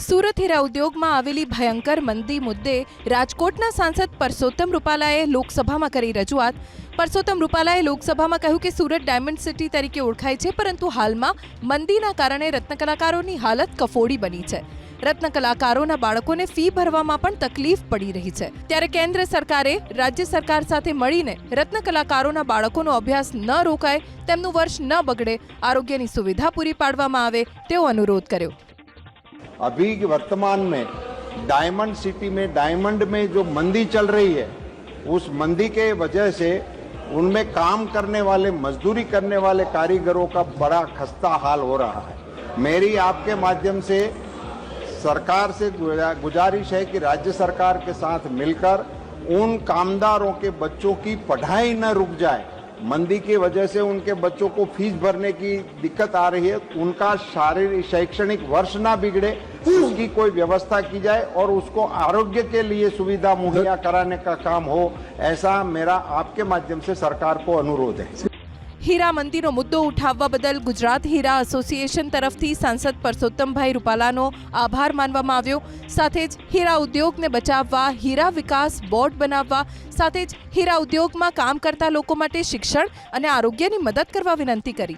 સુરત હીરા ઉદ્યોગમાં આવેલી ભયંકર મંદી મુદ્દે રાજકોટના સાંસદ પરસોત્તમ રૂપાલાએ લોકસભામાં કરી રજૂઆત। પરસોત્તમ રૂપાલાએ લોકસભામાં કહ્યું કે સુરત ડાયમંડ સિટી તરીકે ઓળખાય છે, પરંતુ હાલમાં મંદીના કારણે રત્નકલાકારોની હાલત કફોડી બની છે। રત્નકલાકારોના બાળકોને ફી ભરવામાં પણ તકલીફ પડી રહી છે। ત્યારે કેન્દ્ર સરકારે રાજ્ય સરકાર સાથે મળીને રત્નકલાકારોના બાળકોનો અભ્યાસ ન રોકાય, તેમનું વર્ષ ન બગડે, આરોગ્યની સુવિધા પૂરી પાડવામાં આવે તેવો અનુરોધ કર્યો। अभी वर्तमान में डायमंड सिटी में डायमंड में जो मंदी चल रही है, उस मंदी के वजह से उनमें काम करने वाले, मजदूरी करने वाले कारीगरों का बड़ा खस्ता हाल हो रहा है। मेरी आपके माध्यम से सरकार से गुजारिश है कि राज्य सरकार के साथ मिलकर उन कामदारों के बच्चों की पढ़ाई न रुक जाए। मंदी की वजह से उनके बच्चों को फीस भरने की दिक्कत आ रही है, उनका शारीरिक शैक्षणिक वर्ष ना बिगड़े, उसकी कोई व्यवस्था की जाए और उसको आरोग्य के लिए सुविधा मुहैया कराने का काम हो, ऐसा मेरा आपके माध्यम से सरकार को अनुरोध है। हीरा मंदीनो मुद्दो उठाववा बदल गुजरात हीरा एसोसिएशन तरफथी सांसद परसोत्तमभाई रूपालानो आभार मानवामां आव्यो। साथे ज हीरा उद्योगने बचाववा हीरा विकास बोर्ड बनाववा, साथे ज हीरा उद्योगमां काम करता लोको माटे शिक्षण अने आरोग्यनी मदद करवा विनंती करी।